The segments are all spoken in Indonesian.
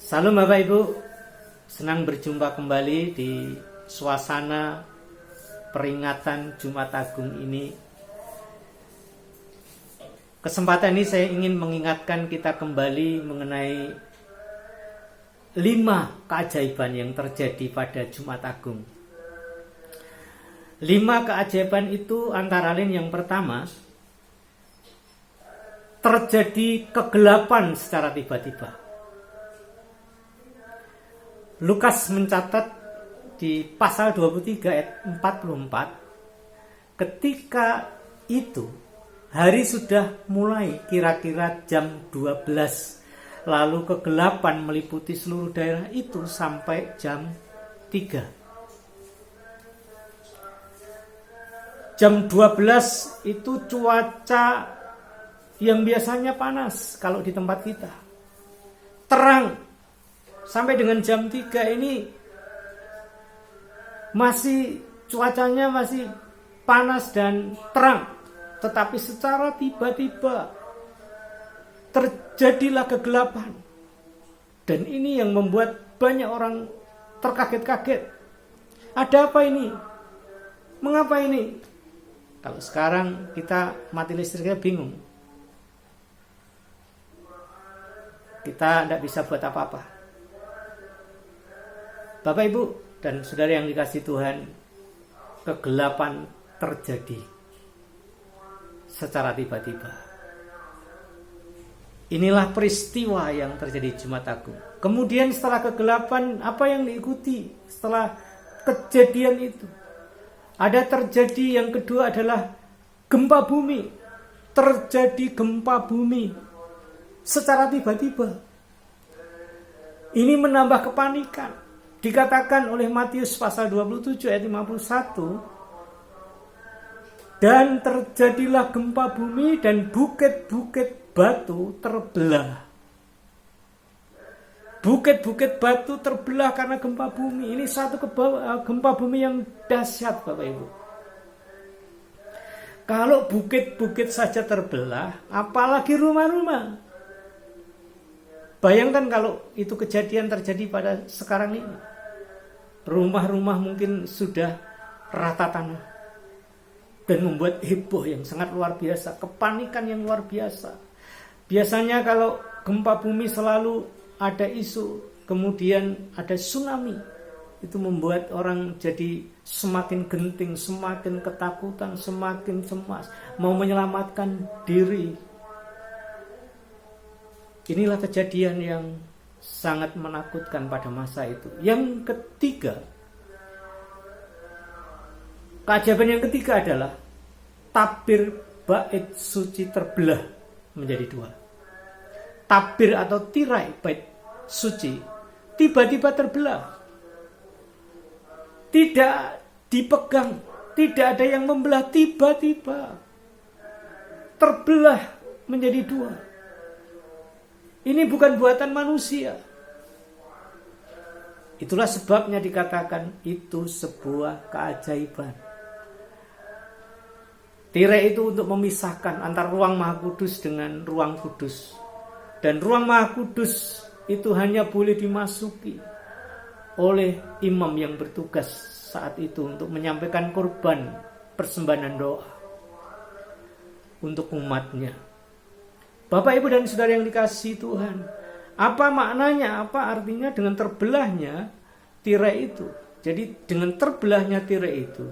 Salam Bapak Ibu, senang berjumpa kembali di suasana peringatan Jumat Agung ini. Kesempatan ini saya ingin mengingatkan kita kembali mengenai 5 keajaiban yang terjadi pada Jumat Agung. 5 keajaiban itu antara lain yang pertama, terjadi kegelapan secara tiba-tiba. Lukas mencatat di pasal 23 ayat 44, ketika itu hari sudah mulai kira-kira jam 12, lalu kegelapan meliputi seluruh daerah itu sampai jam 3. Jam 12 itu cuaca yang biasanya panas kalau di tempat kita. Terang. Sampai dengan jam 3 ini masih cuacanya masih panas dan terang. Tetapi secara tiba-tiba terjadilah kegelapan. Dan ini yang membuat banyak orang terkaget-kaget. Ada apa ini? Mengapa ini? Kalau sekarang kita mati listriknya bingung. Kita tidak bisa buat apa-apa. Bapak Ibu dan saudara yang dikasihi Tuhan, kegelapan terjadi secara tiba-tiba. Inilah peristiwa yang terjadi Jumat Agung. Kemudian setelah kegelapan, apa yang diikuti setelah kejadian itu? Ada terjadi yang kedua adalah gempa bumi. Terjadi gempa bumi secara tiba-tiba. Ini menambah kepanikan. Dikatakan oleh Matius pasal 27 ayat 51, dan terjadilah gempa bumi dan bukit-bukit batu terbelah. Bukit-bukit batu terbelah karena gempa bumi. Ini satu gempa bumi yang dahsyat Bapak Ibu. Kalau bukit-bukit saja terbelah, apalagi rumah-rumah. Bayangkan kalau itu kejadian terjadi pada sekarang ini. Rumah-rumah mungkin sudah rata tanah. Dan membuat heboh yang sangat luar biasa. Kepanikan yang luar biasa. Biasanya kalau gempa bumi selalu ada isu. Kemudian ada tsunami. Itu membuat orang jadi semakin genting, semakin ketakutan, semakin cemas. Mau menyelamatkan diri. Inilah kejadian yang sangat menakutkan pada masa itu. Yang ketiga, keajaiban yang ketiga adalah tabir bait suci terbelah menjadi 2. Tabir atau tirai bait suci tiba-tiba terbelah. Tidak dipegang, tidak ada yang membelah, tiba-tiba terbelah menjadi 2. Ini bukan buatan manusia. Itulah sebabnya dikatakan itu sebuah keajaiban. Tirai itu untuk memisahkan antara ruang Maha Kudus dengan ruang kudus. Dan ruang Maha Kudus itu hanya boleh dimasuki oleh imam yang bertugas saat itu untuk menyampaikan korban persembahan doa untuk umatnya. Bapak Ibu dan saudara yang dikasihi Tuhan, apa maknanya, apa artinya dengan terbelahnya tirai itu? Jadi dengan terbelahnya tirai itu,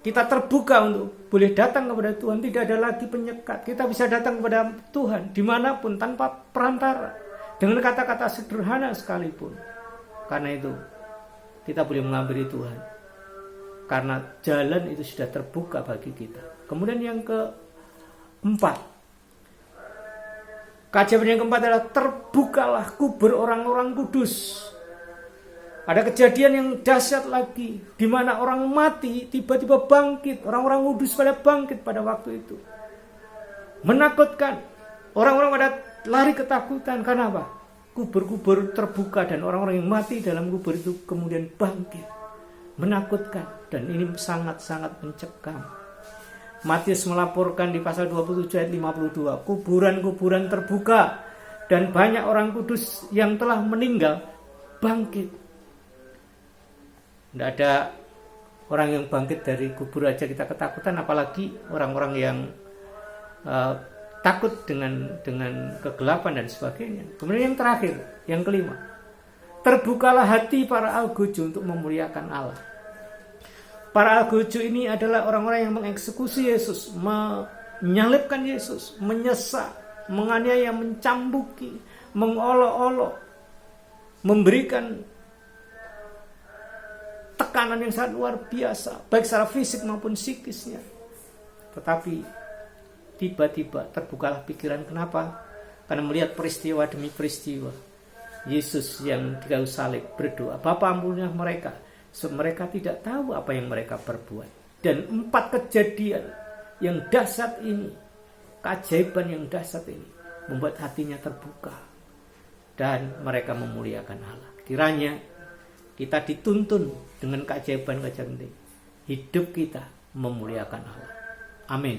kita terbuka untuk boleh datang kepada Tuhan. Tidak ada lagi penyekat. Kita bisa datang kepada Tuhan dimanapun tanpa perantara, dengan kata-kata sederhana sekalipun. Karena itu kita boleh menghampiri Tuhan, karena jalan itu sudah terbuka bagi kita. Kemudian yang keempat, keajaiban yang keempat adalah terbukalah kubur orang-orang kudus. Ada kejadian yang dahsyat lagi, di mana orang mati tiba-tiba bangkit. Orang-orang kudus pada bangkit pada waktu itu. Menakutkan. Orang-orang pada lari ketakutan. Karena apa? Kubur-kubur terbuka dan orang-orang yang mati dalam kubur itu kemudian bangkit. Menakutkan. Dan ini sangat-sangat mencekam. Matius melaporkan di pasal 27 ayat 52, kuburan-kuburan terbuka dan banyak orang kudus yang telah meninggal bangkit. Tidak ada orang yang bangkit dari kubur aja kita ketakutan, apalagi orang-orang yang takut dengan kegelapan dan sebagainya. Kemudian yang terakhir, yang kelima, terbukalah hati para algojo untuk memuliakan Allah. Para algojo ini adalah orang-orang yang mengeksekusi Yesus, menyalibkan Yesus, menyesak, menganiaya, mencambuki, mengolok-olok, memberikan tekanan yang sangat luar biasa, baik secara fisik maupun psikisnya. Tetapi tiba-tiba terbukalah pikiran. Kenapa? Karena melihat peristiwa demi peristiwa. Yesus yang di kayu salib berdoa, Bapa ampunilah mereka, sebab mereka tidak tahu apa yang mereka perbuat. Dan 4 kejadian yang dahsyat ini, keajaiban yang dahsyat ini, membuat hatinya terbuka dan mereka memuliakan Allah. Kiranya kita dituntun dengan keajaiban-keajaiban ini, hidup kita memuliakan Allah. Amin.